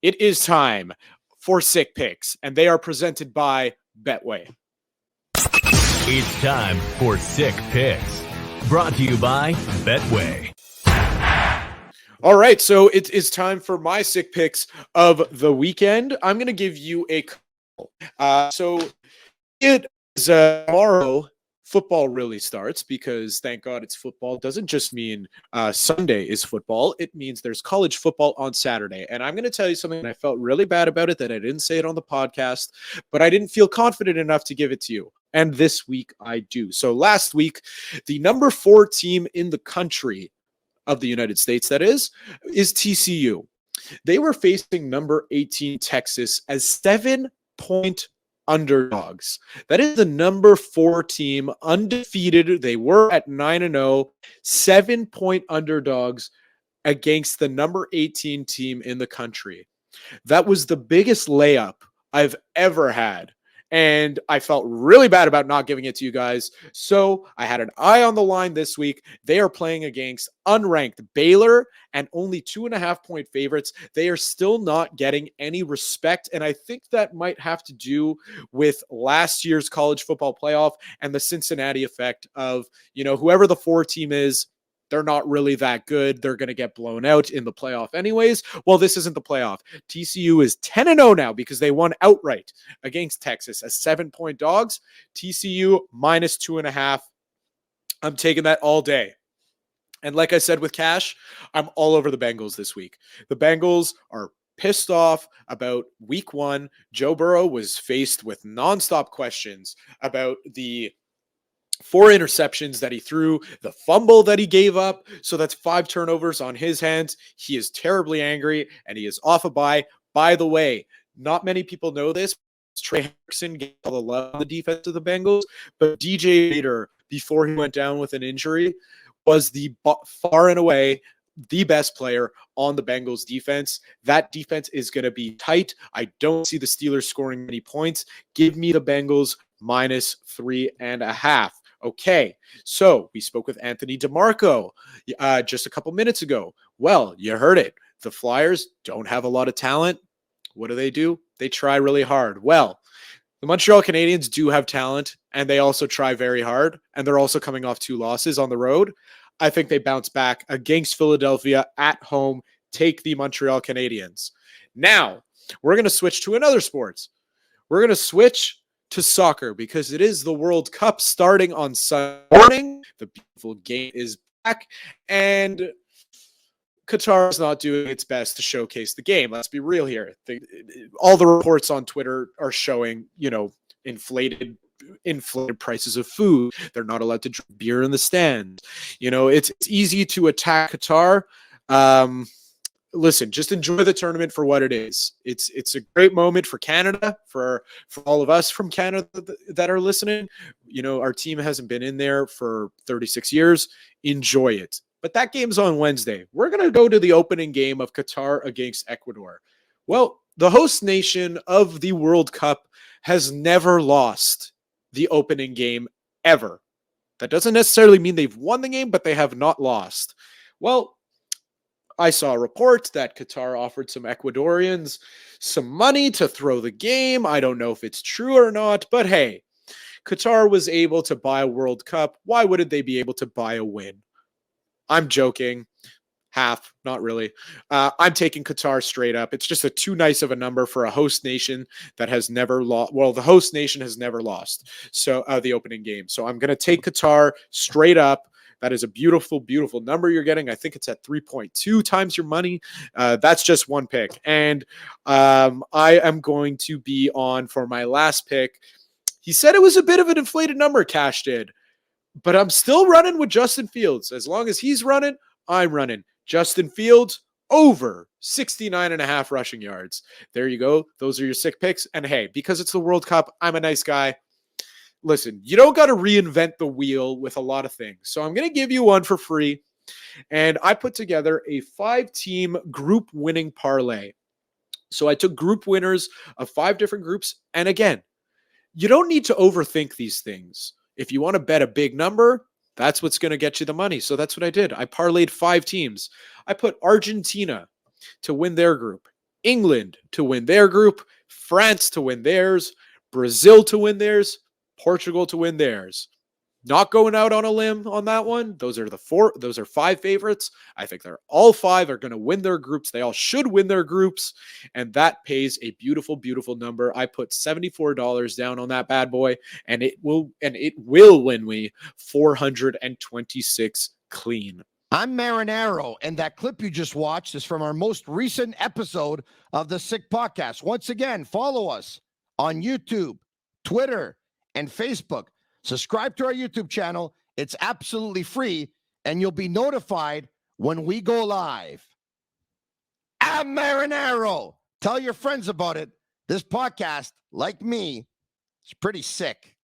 It is time for Sick Picks, and they are presented by Betway. It's time for Sick Picks, brought to you by Betway. All right, so it is time for my Sick Picks of the weekend. I'm going to give you a couple. So it is tomorrow. Football really starts because, thank God, it's football. It doesn't just mean Sunday is football. It means there's college football on Saturday. And I'm going to tell you something, and I felt really bad about it that I didn't say it on the podcast, but I didn't feel confident enough to give it to you. And this week I do. So last week, the number 4 team in the country of the United States, that is TCU. They were facing number 18 Texas as 7-point underdogs. That is the number 4 team, undefeated. They were at 9-0, 7-point underdogs against the number 18 team in the country. That was the biggest layup I've ever had. And I felt really bad about not giving it to you guys. So I had an eye on the line this week. They are playing against unranked Baylor and only 2.5-point favorites. They are still not getting any respect. And I think that might have to do with last year's college football playoff and the Cincinnati effect of, whoever the 4 team is, they're not really that good. They're going to get blown out in the playoff anyways. Well, this isn't the playoff. TCU is 10-0 now because they won outright against Texas as 7-point dogs. TCU minus 2.5. I'm taking that all day. And like I said with Cash, I'm all over the Bengals this week. The Bengals are pissed off about week 1. Joe Burrow was faced with nonstop questions about the 4 interceptions that he threw, the fumble that he gave up. So that's 5 turnovers on his hands. He is terribly angry and he is off a bye. By the way, not many people know this. Trey Hendrickson gave all the love on the defense of the Bengals, but DJ Reader, before he went down with an injury, was the far and away the best player on the Bengals defense. That defense is going to be tight. I don't see the Steelers scoring many points. Give me the Bengals minus 3.5. Okay, so we spoke with Anthony DeMarco just a couple minutes ago. Well, you heard it. The Flyers don't have a lot of talent. What do? They try really hard. Well, the Montreal Canadiens do have talent, and they also try very hard, and they're also coming off 2 losses on the road. I think they bounce back against Philadelphia at home. Take the Montreal Canadiens. Now, we're going to switch to another sports. We're going to switch to soccer because it is the World Cup starting on Sunday morning. The beautiful game is back, and Qatar is not doing its best to showcase the game. Let's be real here. All the reports on Twitter are showing, inflated prices of food. They're not allowed to drink beer in the stands. It's easy to attack Qatar. Listen, just enjoy the tournament for what it is. It's a great moment for Canada, for all of us from Canada that are listening. Our team hasn't been in there for 36 years. Enjoy it. But that game's on Wednesday. We're going to go to the opening game of Qatar against Ecuador. Well, the host nation of the World Cup has never lost the opening game ever. That doesn't necessarily mean they've won the game, but they have not lost. Well, I saw a report that Qatar offered some Ecuadorians some money to throw the game. I don't know if it's true or not, but hey, Qatar was able to buy a World Cup. Why wouldn't they be able to buy a win? I'm joking. Half, not really. I'm taking Qatar straight up. It's just too nice of a number for a host nation that has never lost. Well, the host nation has never lost. So the opening game. So I'm going to take Qatar straight up. That is a beautiful, beautiful number you're getting. I think it's at 3.2 times your money. That's just one pick. And I am going to be on for my last pick. He said it was a bit of an inflated number, Cash did. But I'm still running with Justin Fields. As long as he's running, I'm running. Justin Fields over 69.5 rushing yards. There you go. Those are your sick picks. And hey, because it's the World Cup, I'm a nice guy. Listen, you don't got to reinvent the wheel with a lot of things. So I'm going to give you one for free. And I put together a 5-team group winning parlay. So I took group winners of 5 different groups. And again, you don't need to overthink these things. If you want to bet a big number, that's what's going to get you the money. So that's what I did. I parlayed 5 teams. I put Argentina to win their group, England to win their group, France to win theirs, Brazil to win theirs, Portugal to win theirs. Not going out on a limb on that one. Those are 5 favorites. I think they're all 5 are going to win their groups. They all should win their groups. And that pays a beautiful, beautiful number. I put $74 down on that bad boy, and it will win me 426 clean. I'm Marinaro, and that clip you just watched is from our most recent episode of the Sick Podcast. Once again, follow us on YouTube, Twitter, and Facebook. Subscribe to our YouTube channel. It's absolutely free, and you'll be notified when we go live. I'm Marinaro. Tell your friends about it. This podcast, like me, is pretty sick.